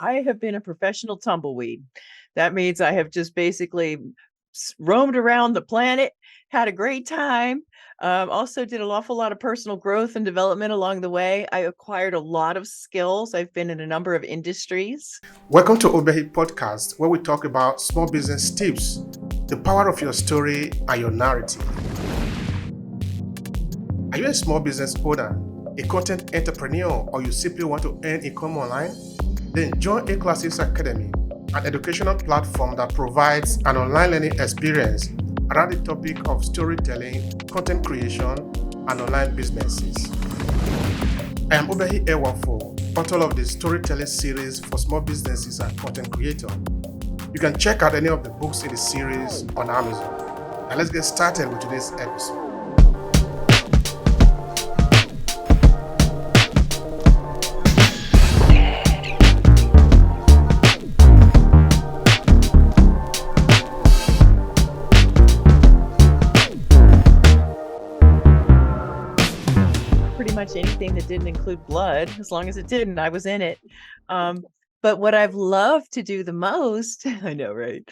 I have been a professional tumbleweed. That means I have just basically roamed around the planet, had a great time. Also did an awful lot of personal growth and development along the way. I acquired a lot of skills. I've been in a number of industries. Welcome to Obehi Podcast, where we talk about small business tips, the power of your story, and your narrative. Are you a small business owner, a content entrepreneur, or you simply want to earn income online? Then join Acclaimed Academy, an educational platform that provides an online learning experience around the topic of storytelling, content creation, and online businesses. I am Obehi Ewafo, author of the storytelling series for small businesses and content creators. You can check out any of the books in the series on Amazon. Now let's get started with today's episode. Pretty much anything that didn't include blood, as long as it didn't, I was in it. But what I've loved to do the most, I know, right?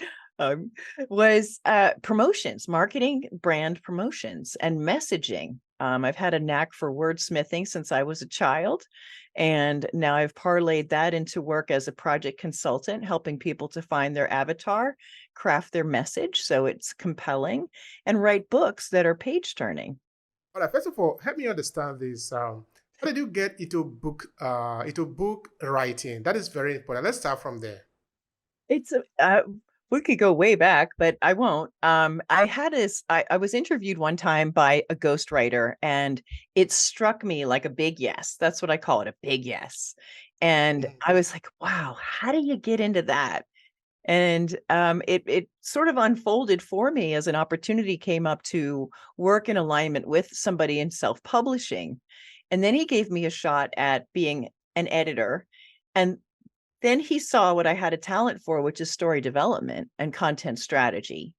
Was promotions, marketing, brand promotions, and messaging. I've had a knack for wordsmithing since I was a child, and now I've parlayed that into work as a project consultant, helping people to find their avatar, craft their message so it's compelling, and write books that are page turning. All right, first of all, help me understand this. How did you get into book writing? That is very important. Let's start from there. It's we could go way back, but I won't. I was interviewed one time by a ghostwriter, and it struck me like a big yes. That's what I call it, a big yes. And I was like, wow, how do you get into that? And it sort of unfolded for me as an opportunity came up to work in alignment with somebody in self-publishing. And then he gave me a shot at being an editor. And then he saw what I had a talent for, which is story development and content strategy,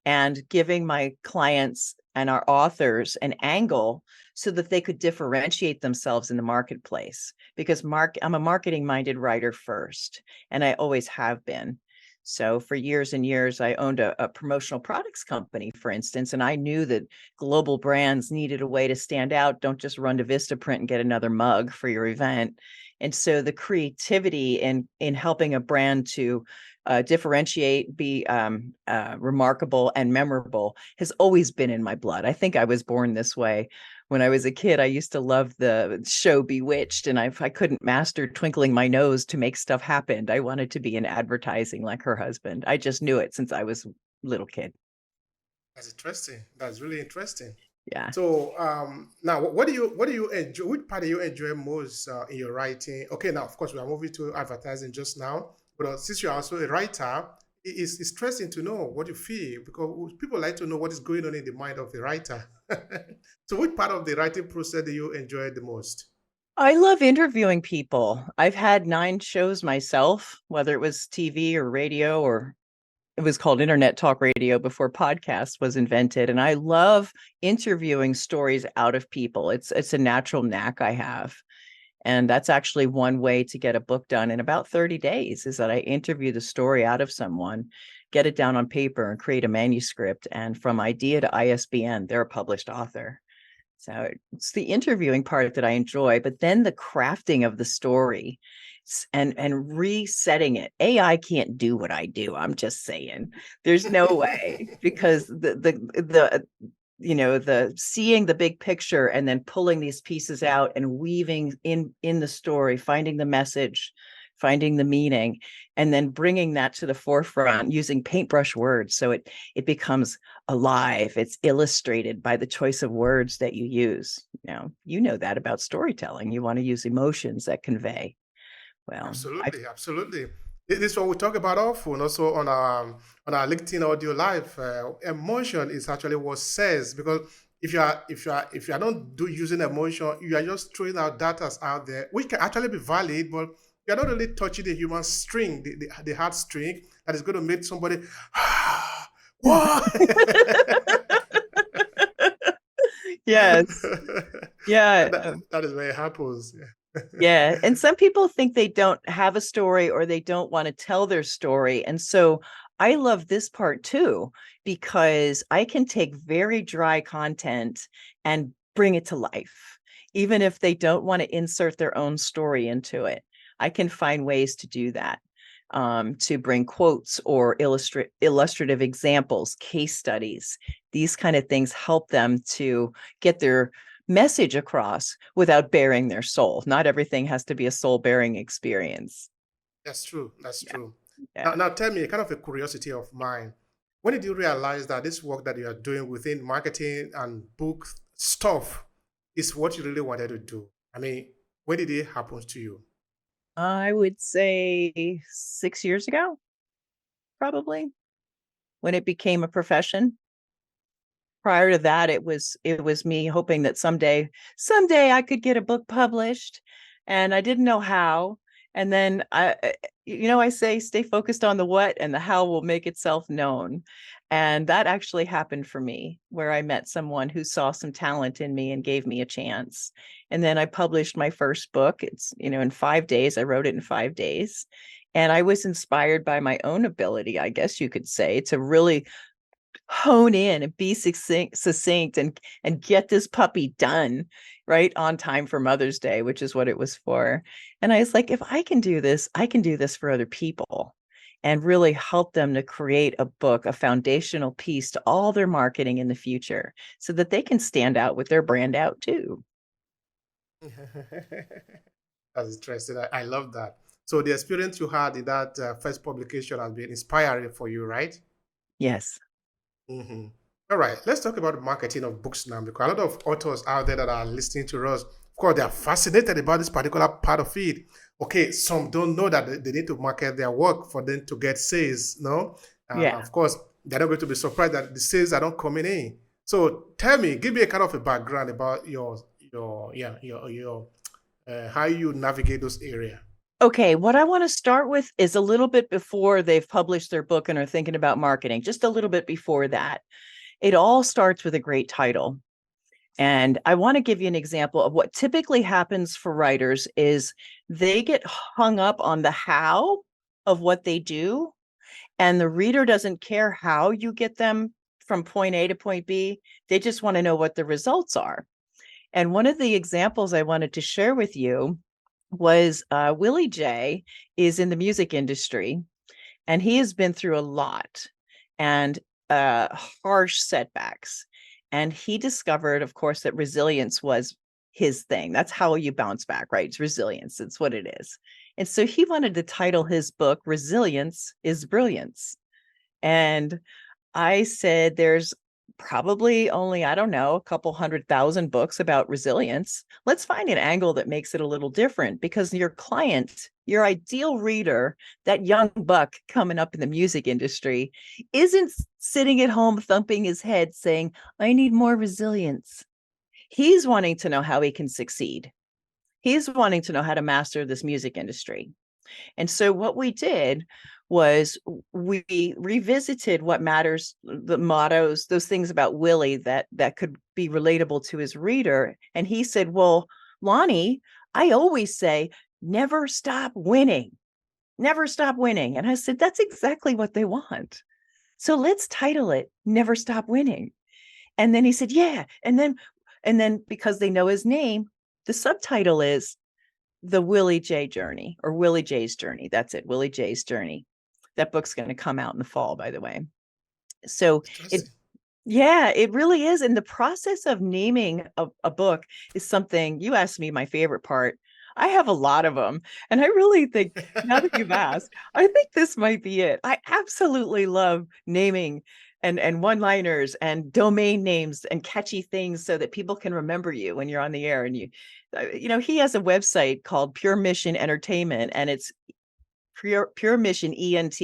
and giving my clients and our authors an angle so that they could differentiate themselves in the marketplace. Because I'm a marketing-minded writer first, and I always have been. So for years and years, I owned a promotional products company, for instance, and I knew that global brands needed a way to stand out. Don't just run to Vistaprint and get another mug for your event. And so the creativity in helping a brand to differentiate, be remarkable and memorable has always been in my blood. I think I was born this way. When I was a kid, I used to love the show Bewitched, and if I couldn't master twinkling my nose to make stuff happen, I wanted to be in advertising like her husband. I just knew it since I was a little kid. That's interesting. That's really interesting. Yeah. So now, what do you enjoy? Which part do you enjoy most in your writing? Okay, now of course we are moving to advertising just now, but since you're also a writer, it's interesting to know what you feel because people like to know what is going on in the mind of the writer. So, which part of the writing process do you enjoy the most? I love interviewing people. I've had 9 shows myself, whether it was TV or radio, or it was called internet talk radio before podcast was invented. And I love interviewing stories out of people. It's a natural knack I have. And that's actually one way to get a book done in about 30 days is that I interview the story out of someone, get it down on paper and create a manuscript. And from idea to ISBN, they're a published author. So it's the interviewing part that I enjoy, but then the crafting of the story and resetting it. AI can't do what I do. I'm just saying. There's no way, because the the seeing the big picture and then pulling these pieces out and weaving in the story, finding the message, finding the meaning, and then bringing that to the forefront using paintbrush words so it becomes alive. It's illustrated by the choice of words that you use. You know that about storytelling. You want to use emotions that convey. Well, Absolutely, absolutely. This is what we talk about often, also on our LinkedIn audio live. Emotion is actually what says because if you are not using emotion, you are just throwing out data out there, which can actually be valid, but you're not really touching the human string, the heart string that is going to make somebody what? yes. Yeah. That is where it happens. Yeah. And some people think they don't have a story or they don't want to tell their story. And so I love this part too, because I can take very dry content and bring it to life, even if they don't want to insert their own story into it. I can find ways to do that, to bring quotes or illustrative examples, case studies. These kind of things help them to get their message across without bearing their soul. Not everything has to be a soul bearing experience. That's true. That's Yeah. true. Yeah. Now tell me, kind of a curiosity of mine. When did you realize that this work that you are doing within marketing and book stuff is what you really wanted to do? I mean, when did it happen to you? I would say 6 years ago, probably, when it became a profession. Prior to that, it was me hoping that someday I could get a book published, and I didn't know how. And then I say stay focused on the what, and the how will make itself known. And that actually happened for me, where I met someone who saw some talent in me and gave me a chance. And then I published my first book. It's, in 5 days. I wrote it in 5 days. And I was inspired by my own ability, I guess you could say, to really hone in and be succinct and get this puppy done right on time for Mother's Day, which is what it was for. And I was like, if I can do this, I can do this for other people and really help them to create a book, a foundational piece to all their marketing in the future so that they can stand out with their brand out too. That's interesting. I love that. So the experience you had in that first publication has been inspiring for you, right? Yes. hmm All right, let's talk about the marketing of books now because a lot of authors out there that are listening to us, of course, they are fascinated about this particular part of it. Okay, some don't know that they need to market their work for them to get sales, no? And Yeah. of course, they're not going to be surprised that the sales are not coming in. So tell me, give me a kind of a background about your how you navigate those areas. Okay, what I want to start with is a little bit before they've published their book and are thinking about marketing, just a little bit before that. It all starts with a great title. And I want to give you an example of what typically happens for writers is they get hung up on the how of what they do, and the reader doesn't care how you get them from point A to point B. They just want to know what the results are. And one of the examples I wanted to share with you was Willie J is in the music industry, and he has been through a lot and harsh setbacks. And he discovered, of course, that resilience was his thing. That's how you bounce back, right? It's resilience. It's what it is. And so he wanted to title his book Resilience is Brilliance. And I said, there's probably only, I don't know, a couple 100,000 books about resilience. Let's find an angle that makes it a little different, because your client, your ideal reader, that young buck coming up in the music industry, isn't sitting at home thumping his head saying, I need more resilience. He's wanting to know how he can succeed. He's wanting to know how to master this music industry. And so what we did was we revisited what matters, the mottos, those things about Willie that could be relatable to his reader. And he said, well, Lonnee, I always say, never stop winning, never stop winning. And I said, that's exactly what they want. So let's title it Never Stop Winning. And then he said, yeah. And then because they know his name, the subtitle is The Willie J Journey, or Willie J's Journey. That's it, Willie J's Journey. That book's going to come out in the fall, by the way. So it, Interesting. yeah, it really is. And the process of naming a book is something you asked me my favorite part. I have a lot of them. And I really think, now that you've asked, I think this might be it. I absolutely love naming and one-liners and domain names and catchy things so that people can remember you when you're on the air. And he has a website called Pure Mission Entertainment, and it's Pure Mission ENT.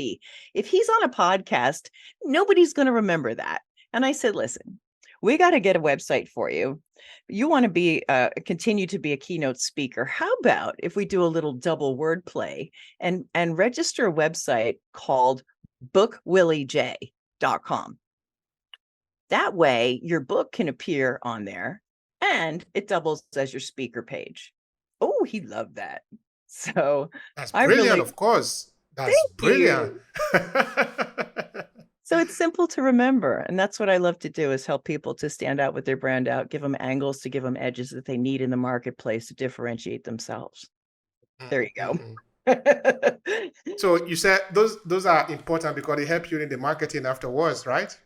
If he's on a podcast, nobody's going to remember that. And I said, listen, we got to get a website for you. You want to be continue to be a keynote speaker. How about if we do a little double wordplay and register a website called bookwilliej.com. That way your book can appear on there and it doubles as your speaker page. Oh, he loved that. So That's I brilliant, really of course. That's thank brilliant. you. So it's simple to remember. And that's what I love to do, is help people to stand out with their brand out, give them angles, to give them edges that they need in the marketplace to differentiate themselves. There you go. So you said those are important because they help you in the marketing afterwards, right?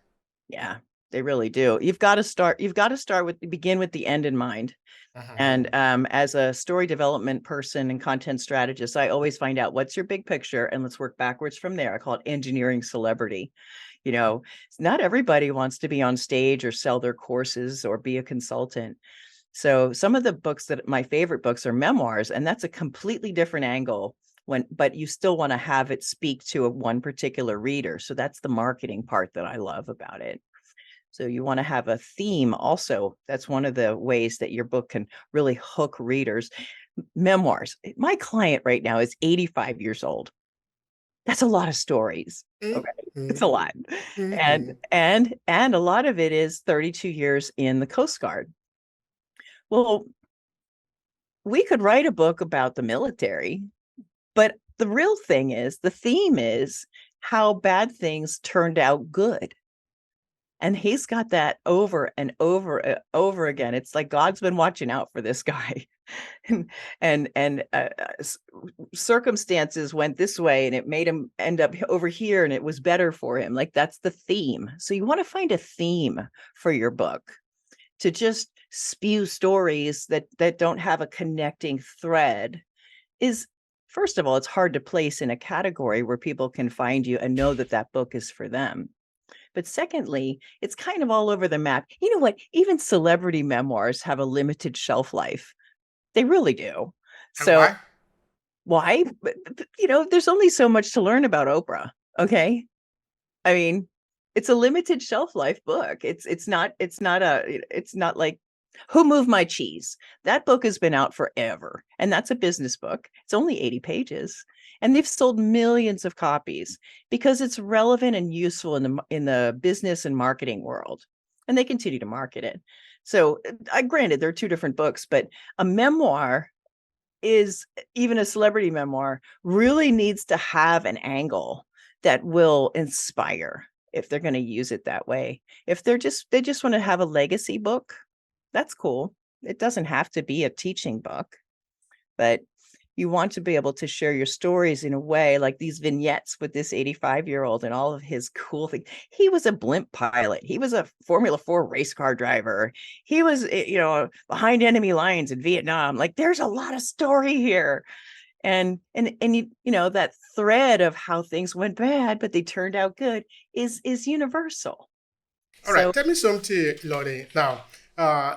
Yeah, they really do. You've got to begin with the end in mind. And as a story development person and content strategist, I always find out what's your big picture and let's work backwards from there. I call it engineering celebrity. You know, not everybody wants to be on stage or sell their courses or be a consultant. So some of the books that my favorite books are memoirs, and that's a completely different angle but you still want to have it speak to one particular reader. So that's the marketing part that I love about it. So you want to have a theme also. That's one of the ways that your book can really hook readers. Memoirs. My client right now is 85 years old. That's a lot of stories. Okay. It's a lot. And a lot of it is 32 years in the Coast Guard. Well, we could write a book about the military, but the real thing is, the theme is how bad things turned out good. And he's got that over and over again. It's like God's been watching out for this guy. and circumstances went this way and it made him end up over here and it was better for him. Like, that's the theme. So you want to find a theme for your book, to just spew stories that don't have a connecting thread is, first of all, it's hard to place in a category where people can find you and know that that book is for them. But secondly, it's kind of all over the map. You know what? Even celebrity memoirs have a limited shelf life. They really do. And So why? why? There's only so much to learn about Oprah. Okay. I mean, it's a limited shelf life book. It's not like Who Moved My Cheese. That book has been out forever. And that's a business book. It's only 80 pages. And they've sold millions of copies because it's relevant and useful in the business and marketing world. And they continue to market it. So granted, there are two different books, but a memoir, is even a celebrity memoir, really needs to have an angle that will inspire if they're going to use it that way. If they just want to have a legacy book, that's cool. It doesn't have to be a teaching book, but you want to be able to share your stories in a way like these vignettes with this 85-year-old and all of his cool things. He was a blimp pilot. He was a Formula 4 race car driver. He was, behind enemy lines in Vietnam. Like, there's a lot of story here. And that thread of how things went bad, but they turned out good is universal. All right, tell me something, Lonnee. Now,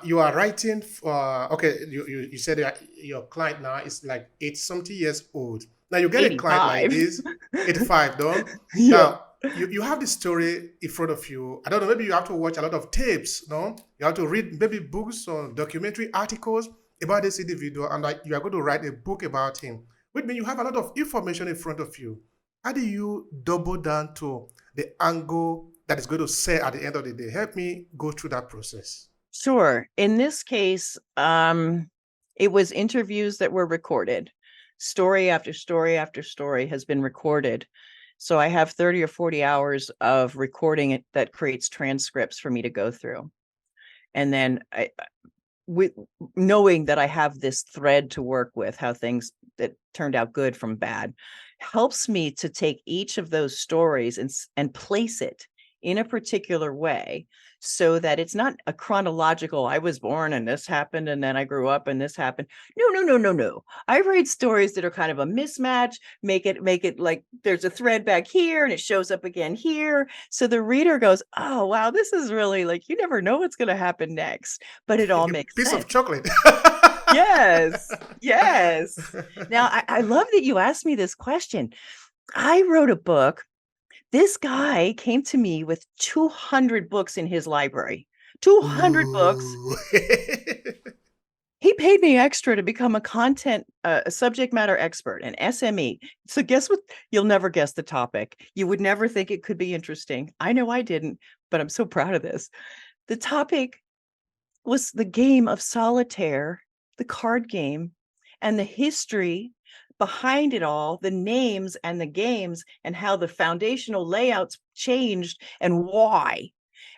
you are writing. Okay, you said that your client now is like 80-something years old. Now you get 85. A client like this, 85, though. Yeah. Now you have the story in front of you. I don't know. Maybe you have to watch a lot of tapes. No, you have to read maybe books or documentary articles about this individual, and you are going to write a book about him. Which means you have a lot of information in front of you. How do you double down to the angle that is going to say at the end of the day? Help me go through that process. Sure. In this case, it was interviews that were recorded. Story after story after story has been recorded. So I have 30 or 40 hours of recording it that creates transcripts for me to go through. And then knowing that I have this thread to work with, how things that turned out good from bad, helps me to take each of those stories and place it in a particular way, so that it's not a chronological, I was born and this happened and then I grew up and this happened. No. I write stories that are kind of a mismatch, make it like there's a thread back here and it shows up again here. So the reader goes, oh, wow, this is really like, you never know what's going to happen next, but it all makes sense. Piece of chocolate. Yes. Now, I love that you asked me this question. I wrote a book. This guy came to me with 200 books in his library. 200 books. He paid me extra to become a subject matter expert, an SME. So guess what? You'll never guess the topic. You would never think it could be interesting. I know I didn't, but I'm so proud of this. The topic was the game of solitaire, the card game, and the history behind it all, the names and the games, and how the foundational layouts changed and why.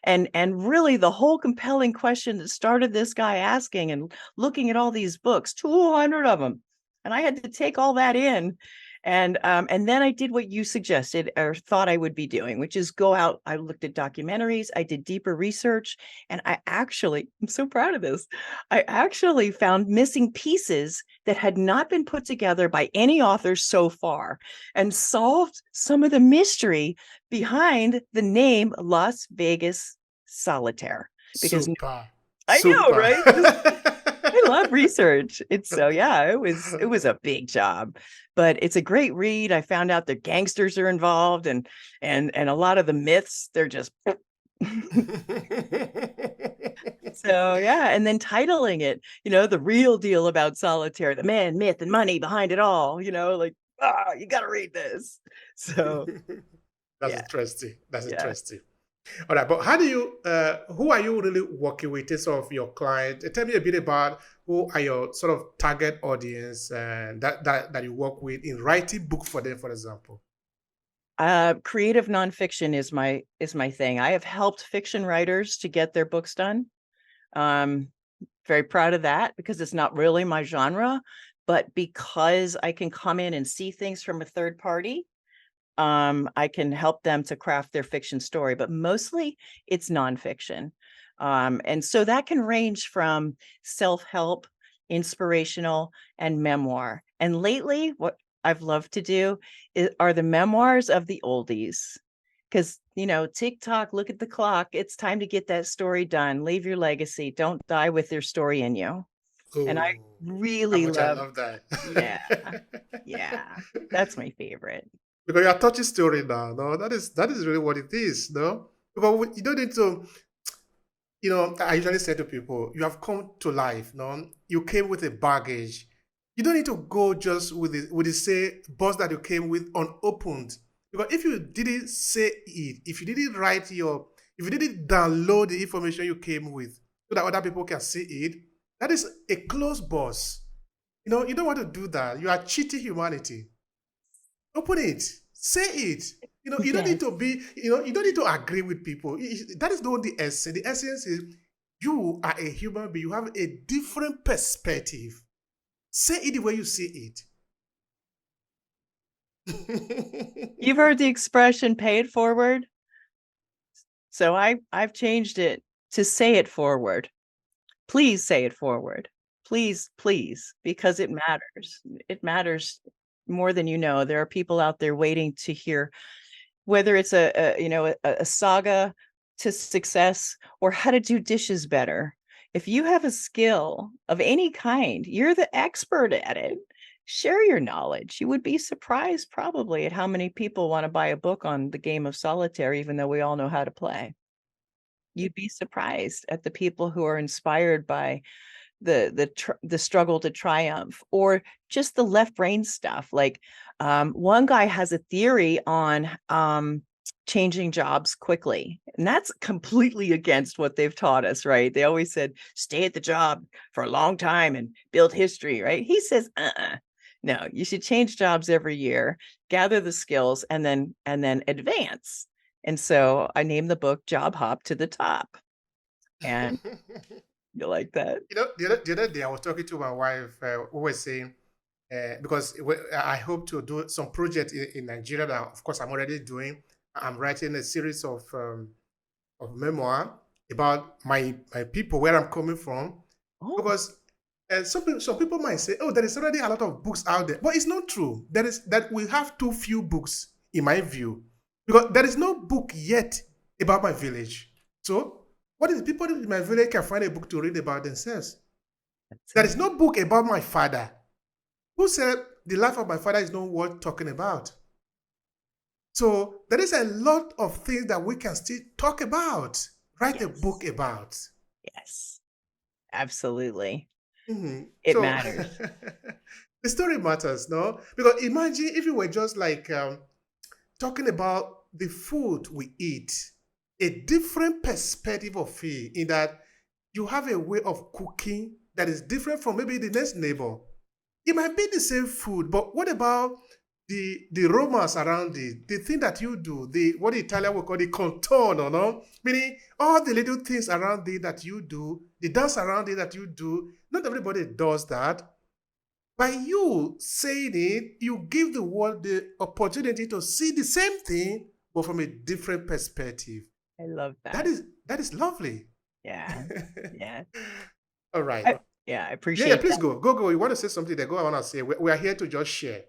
And really the whole compelling question that started this guy asking and looking at all these books, 200 of them. And I had to take all that in. And then I did what you suggested or thought I would be doing, which is go out. I looked at documentaries, I did deeper research, and I'm so proud of this. I actually found missing pieces that had not been put together by any author so far, and solved some of the mystery behind the name Las Vegas Solitaire. Because Super. I know, Super. right? I love research. It was a big job, but it's a great read. I found out that gangsters are involved, and a lot of the myths, they're just so yeah. And then titling it, the real deal about solitaire, the man, myth, and money behind it all, like, you got to read this. So That's yeah, interesting. That's yeah. interesting. All right, but how do you, who are you really working with in sort of your client? Tell me a bit about who are your sort of target audience that you work with in writing book for them, for example. Creative nonfiction is my thing. I have helped fiction writers to get their books done. Very proud of that, because it's not really my genre, but because I can come in and see things from a third party, I can help them to craft their fiction story, but mostly it's nonfiction. And so that can range from self-help, inspirational, and memoir. And lately, what I've loved to do are the memoirs of the oldies. Because, TikTok, look at the clock. It's time to get that story done. Leave your legacy. Don't die with their story in you. And I Oh, how really much I love, love that. yeah, that's my favorite. Because you're touching story now, no? That is really what it is, no? Because you don't need to, I usually say to people, you have come to life, no? You came with a baggage. You don't need to go just with the say box that you came with unopened. Because if you didn't say it, if you didn't if you didn't download the information you came with so that other people can see it, that is a closed box. You don't want to do that. You are cheating humanity. Open it. Say it. You don't need Yes. to be, you don't need to agree with people. That is not the essence. The essence is you are a human being. You have a different perspective. Say it the way you see it. You've heard the expression pay it forward. So I've changed it to say it forward. Please say it forward. Please, because it matters. It matters more than you know. There are people out there waiting to hear, whether it's a saga to success or how to do dishes better. If you have a skill of any kind, you're the expert at it. Share your knowledge. You would be surprised probably at how many people want to buy a book on the game of solitaire, even though we all know how to play. You'd be surprised at the people who are inspired by the struggle to triumph, or just the left brain stuff. Like one guy has a theory on changing jobs quickly, and that's completely against what they've taught us, right? They always said stay at the job for a long time and build history, right? He says no, you should change jobs every year, gather the skills, and then advance. And so I named the book Job Hop to the Top. And you like that? The other day I was talking to my wife, who was saying, because I hope to do some project in Nigeria that, of course, I'm already doing. I'm writing a series of memoir about my people, where I'm coming from, because some people might say, oh, there is already a lot of books out there, but it's not true. That we have too few books, in my view, because there is no book yet about my village. So what is people in my village can find a book to read about themselves? There is no book about my father. Who said the life of my father is not worth talking about? So there is a lot of things that we can still talk about, write a book about. Yes, absolutely. Mm-hmm. It So matters. the story matters, no? Because imagine if you were just like talking about the food we eat, a different perspective of it, in that you have a way of cooking that is different from maybe the next neighbor. It might be the same food, but what about the romance around it, the thing that you do, the what the Italian will call the contorno, no? Meaning all the little things around it that you do, the dance around it that you do. Not everybody does that. By you saying it, you give the world the opportunity to see the same thing, but from a different perspective. I love That that. is lovely. Yeah. Yeah. All right. Yeah, I Yeah, yeah, appreciate please that. go. You want to say something there? Go, I want to say. We are here to just share.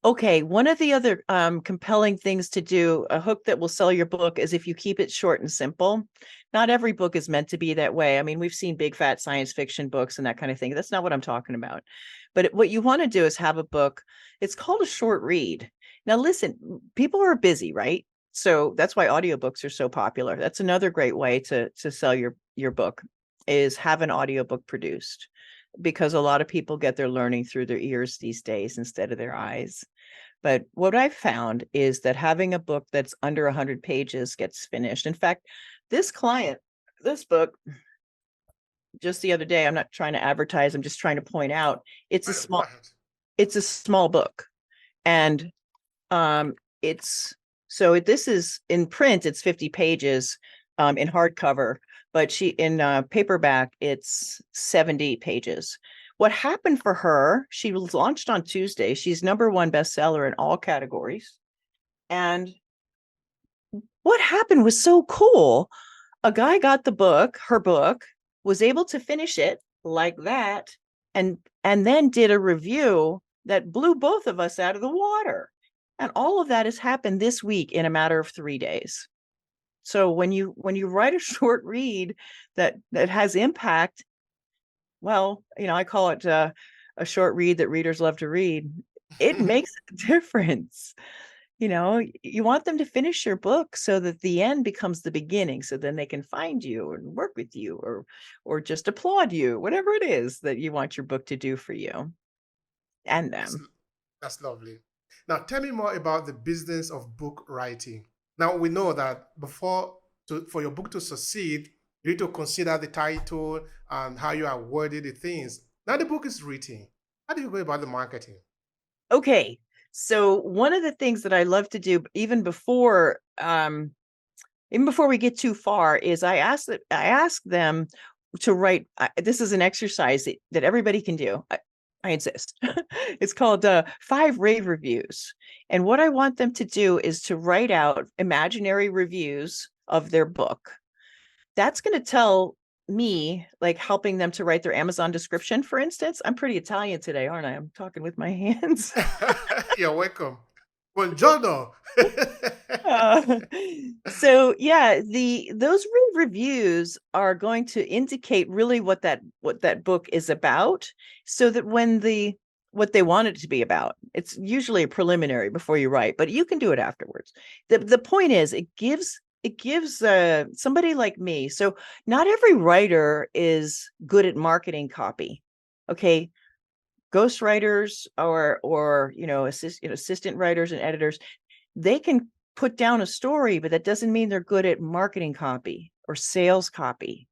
Okay, one of the other compelling things to do, a hook that will sell your book, is if you keep it short and simple. Not every book is meant to be that way. I mean, we've seen big fat science fiction books and that kind of thing. That's not what I'm talking about. But what you want to do is have a book. It's called a short read. Now, listen, people are busy, right? So that's why audiobooks are so popular. That's another great way to sell your book, is have an audiobook produced, because a lot of people get their learning through their ears these days instead of their eyes. But what I've found is that having a book that's under 100 pages gets finished. In fact, this client, this book, just the other day, I'm not trying to advertise, I'm just trying to point out, it's a Go small, ahead. it's a small book. And it's, so this is in print, it's 50 pages in hardcover, but in paperback, it's 70 pages. What happened for her, she was launched on Tuesday. She's #1 bestseller in all categories. And what happened was so cool. A guy got the book, her book, was able to finish it like that, and then did a review that blew both of us out of the water. And all of that has happened this week in a matter of 3 days. So when you write a short read that has impact, well, I call it a short read that readers love to read. It makes a difference. You want them to finish your book so that the end becomes the beginning, so then they can find you and work with you, or just applaud you, whatever it is that you want your book to do for you and That's them. that's lovely. Now tell me more about the business of book writing. Now we know that for your book to succeed, you need to consider the title and how you are wording the things. Now the book is written. How do you go about the marketing? Okay, so one of the things that I love to do, even before we get too far, is I ask them to write. This is an exercise that everybody can do. I insist. It's called 5 rave reviews. And what I want them to do is to write out imaginary reviews of their book. That's going to tell me, like, helping them to write their Amazon description, for instance. I'm pretty Italian today, aren't I? I'm talking with my hands. You're welcome. Buongiorno. Uh, so yeah, those reviews are going to indicate really what that book is about, so that what they want it to be about, it's usually a preliminary before you write, but you can do it afterwards. The point is, it gives somebody like me. So not every writer is good at marketing copy. Okay, ghostwriters or assistant writers and editors, they can put down a story, but that doesn't mean they're good at marketing copy or sales copy.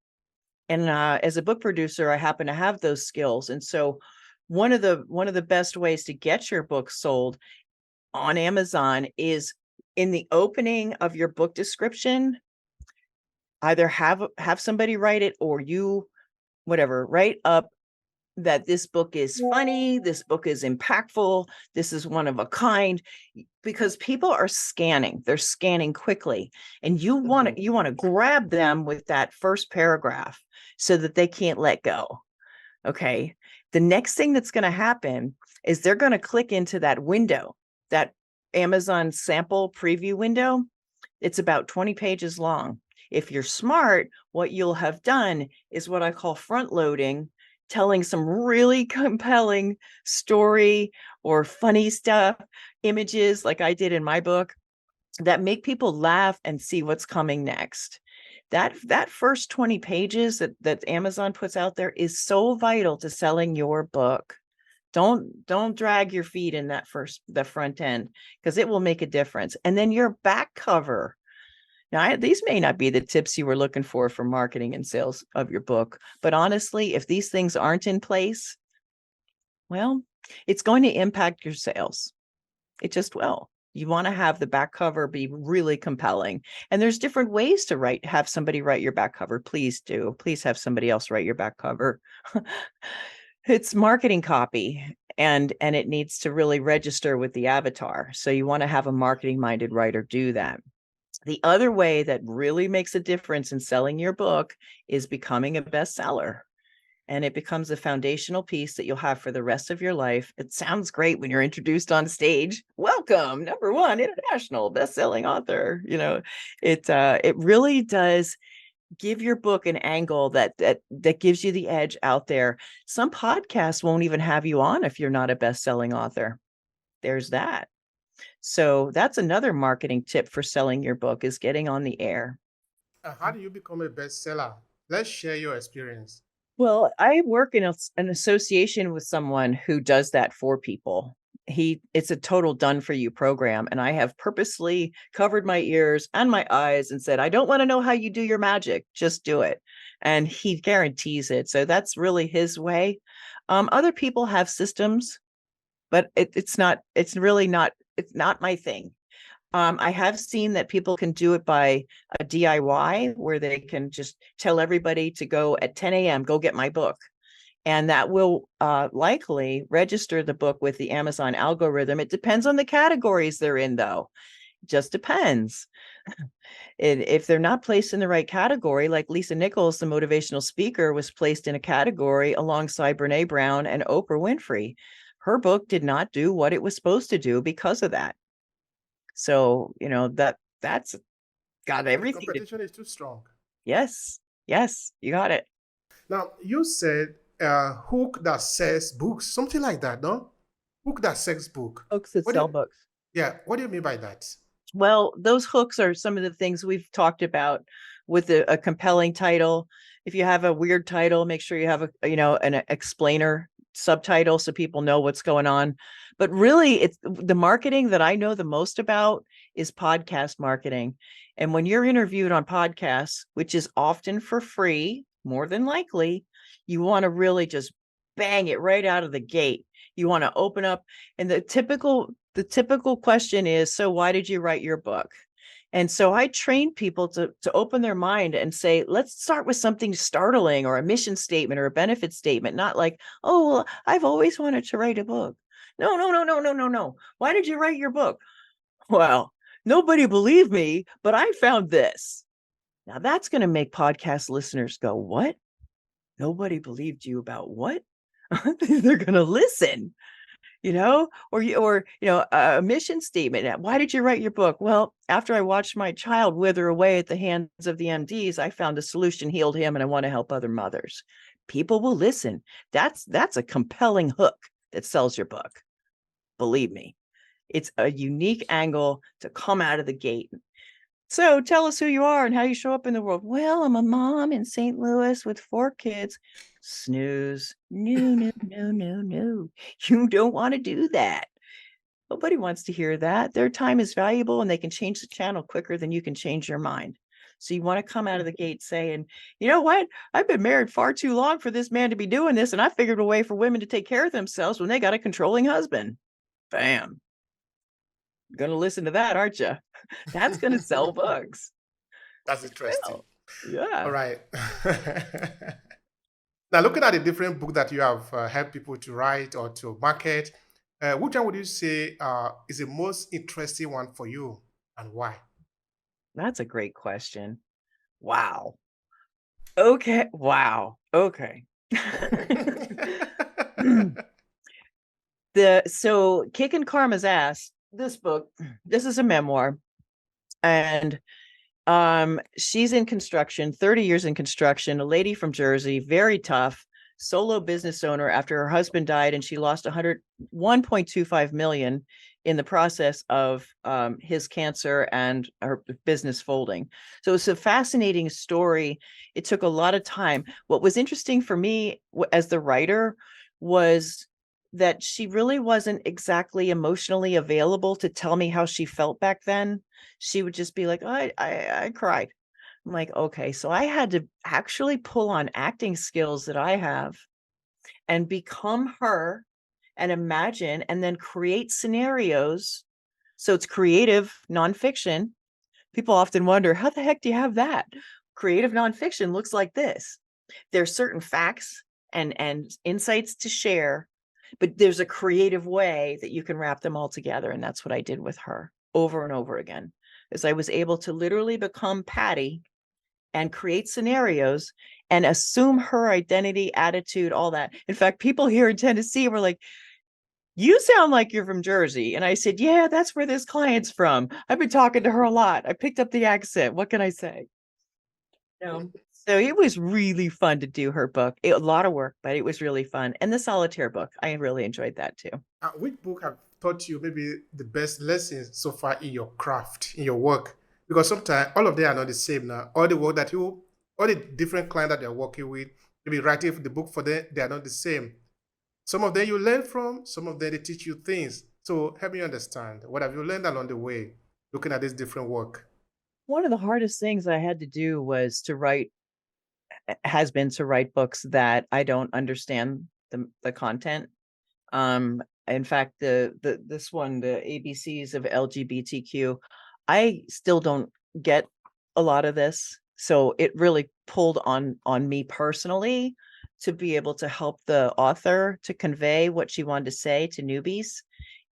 And as a book producer, I happen to have those skills. And so one of the best ways to get your book sold on Amazon is, in the opening of your book description, either have somebody write it, or you, whatever, write up that this book is funny, this book is impactful, this is one of a kind, because people are scanning. They're scanning quickly, and you want to grab them with that first paragraph so that they can't let go. Okay. The next thing that's going to happen is they're going to click into that window, that Amazon sample preview window. It's about 20 pages long. If you're smart, what you'll have done is what I call front loading, telling some really compelling story or funny stuff, images like I did in my book, that make people laugh and see what's coming next. That first 20 pages that Amazon puts out there is so vital to selling your book. Don't drag your feet in the front end, because it will make a difference. And then your back cover. Now, these may not be the tips you were looking for marketing and sales of your book, but honestly, if these things aren't in place, well, It's going to impact your sales. It just will. You want to have the back cover be really compelling. And there's different ways to have somebody write your back cover. Please do. Please have somebody else write your back cover. It's marketing copy, and it needs to really register with the avatar. So you want to have a marketing minded writer do that. The other way that really makes a difference in selling your book is becoming a bestseller. And it becomes a foundational piece that you'll have for the rest of your life. It sounds great when you're introduced on stage. Welcome, #1 international best-selling author. It really does give your book an angle that gives you the edge out there. Some podcasts won't even have you on if you're not a best-selling author. There's that. So that's another marketing tip for selling your book, is getting on the air. How do you become a bestseller? Let's share your experience. Well, I work in an association with someone who does that for people. It's a total done for you program. And I have purposely covered my ears and my eyes and said, I don't want to know how you do your magic. Just do it. And he guarantees it. So that's really his way. Other people have systems, but it's not my thing. I have seen that people can do it by a DIY, where they can just tell everybody to go at 10 a.m., go get my book. And that will likely register the book with the Amazon algorithm. It depends on the categories they're in, though. It just depends. If they're not placed in the right category, like Lisa Nichols, the motivational speaker, was placed in a category alongside Brene Brown and Oprah Winfrey. Her book did not do what it was supposed to do because of that. So, that's got everything. The competition is too strong. Yes, you got it. Now, you said hook that sells books, something like that, no? Hook that sells book. Hooks that sell books. Yeah, what do you mean by that? Well, those hooks are some of the things we've talked about with a compelling title. If you have a weird title, make sure you have an explainer subtitle so people know what's going on. But really, it's the marketing that I know the most about is podcast marketing. And when you're interviewed on podcasts, which is often for free, more than likely, you want to really just bang it right out of the gate. You want to open up, and the typical question is, so why did you write your book? And so I train people to open their mind and say, let's start with something startling, or a mission statement or a benefit statement, not like, oh, well, I've always wanted to write a book. No. Why did you write your book? Well, nobody believed me, but I found this. Now that's going to make podcast listeners go, what? Nobody believed you about what? They're going to listen. Or a mission statement. Why did you write your book? Well, after I watched my child wither away at the hands of the MDs, I found a solution, healed him, and I want to help other mothers. People will listen. That's a compelling hook that sells your book. Believe me, it's a unique angle to come out of the gate. So tell us who you are and how you show up in the world. Well, I'm a mom in St. Louis with 4 kids. Snooze. No. You don't want to do that. Nobody wants to hear that. Their time is valuable, and they can change the channel quicker than you can change your mind. So you want to come out of the gate saying, you know what? I've been married far too long for this man to be doing this, and I figured a way for women to take care of themselves when they got a controlling husband. Bam. You're going to listen to that, aren't you? That's going to sell books. That's interesting. Yeah. All right. Now, looking at the different books that you have helped people to write or to market, which one would you say is the most interesting one for you, and why? That's a great question. Wow. Okay. Wow. Okay. So Kicking Karma's Ass, this book, this is a memoir, and she's in construction, 30 years in construction, a lady from Jersey, very tough, solo business owner after her husband died, and she lost 1.25 million in the process of his cancer and her business folding. So it's a fascinating story. It took a lot of time. What was interesting for me as the writer was that she really wasn't exactly emotionally available to tell me how she felt back then. She would just be like, oh, I cried. I'm like, okay. So I had to actually pull on acting skills that I have and become her and imagine and then create scenarios. So it's creative nonfiction. People often wonder, how the heck do you have that? Creative nonfiction looks like this. There's certain facts and insights to share, but there's a creative way that you can wrap them all together. And that's what I did with her over and over again, is I was able to literally become Patty and create scenarios and assume her identity, attitude, all that. In fact, people here in Tennessee were like, you sound like you're from Jersey. And I said, yeah, that's where this client's from. I've been talking to her a lot. I picked up the accent. What can I say? So it was really fun to do her book. A lot of work, but it was really fun. And the solitaire book, I really enjoyed that too. Which book have taught you maybe the best lessons so far in your craft, in your work? Because sometimes all of them are not the same now. All the different clients that they're working with, maybe writing the book for them, they are not the same. Some of them you learn from, some of them they teach you things. So help me understand, what have you learned along the way, looking at this different work? One of the hardest things I had to do was to write books that I don't understand the content. In fact, this one, the ABCs of LGBTQ, I still don't get a lot of this. So it really pulled on me personally to be able to help the author to convey what she wanted to say to newbies.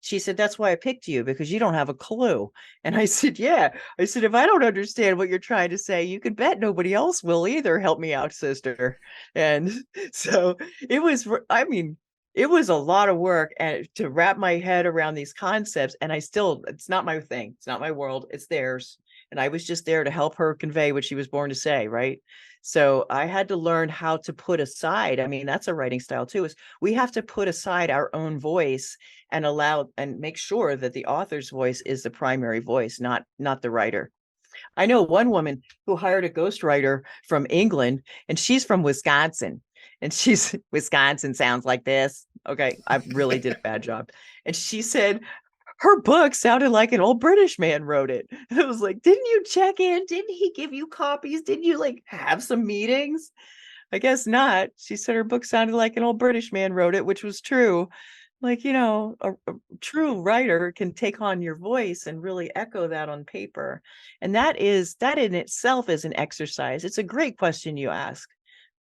She said, that's why I picked you, because you don't have a clue. And I said, yeah. I said, if I don't understand what you're trying to say, you can bet nobody else will either. Help me out, sister. And so it was a lot of work and to wrap my head around these concepts. And it's not my thing. It's not my world. It's theirs. And I was just there to help her convey what she was born to say. Right. So I had to learn how to put aside. I mean, that's a writing style too, is we have to put aside our own voice and make sure that the author's voice is the primary voice, not the writer. I know one woman who hired a ghostwriter from England, and she's from Wisconsin. And Wisconsin sounds like this. Okay, I really did a bad job. And she said her book sounded like an old British man wrote it. And I was like, didn't you check in? Didn't he give you copies? Didn't you have some meetings? I guess not. She said her book sounded like an old British man wrote it, which was true. A true writer can take on your voice and really echo that on paper. And that in itself is an exercise. It's a great question you ask.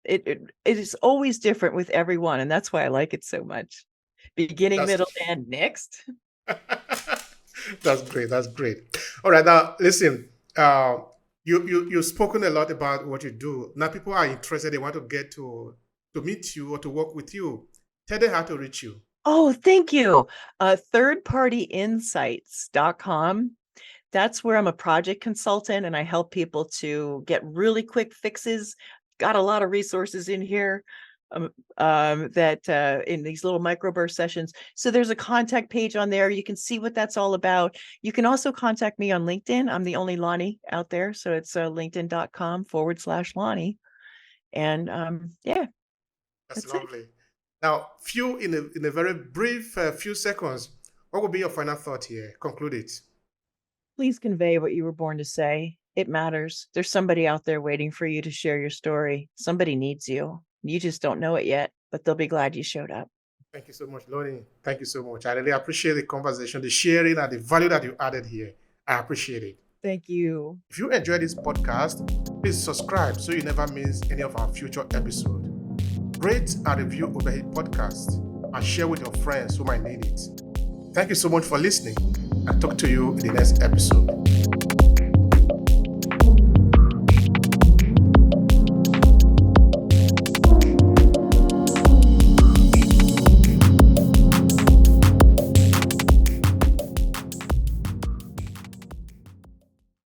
It is always different with everyone. And that's why I like it so much. Beginning, middle, and next. That's great. That's great. All right. Now, listen, you've spoken a lot about what you do. Now people are interested. They want to get to meet you or to work with you. Tell them how to reach you. Oh, thank you. Thirdpartyinsights.com. That's where I'm a project consultant and I help people to get really quick fixes. Got a lot of resources in here that in these little microburst sessions. So there's a contact page on there. You can see what that's all about. You can also contact me on LinkedIn. I'm the only Lonnee out there. So it's linkedin.com/Lonnee. And yeah. That's lovely. It. Now, in a very brief few seconds, what would be your final thought here? Conclude it. Please convey what you were born to say. It matters. There's somebody out there waiting for you to share your story. Somebody needs you. You just don't know it yet, but they'll be glad you showed up. Thank you so much, Lonnee. Thank you so much. I really appreciate the conversation, the sharing, and the value that you added here. I appreciate it. Thank you. If you enjoyed this podcast, please subscribe so you never miss any of our future episodes. Rate and review Obehi Podcast and share with your friends who might need it. Thank you so much for listening, and talk to you in the next episode.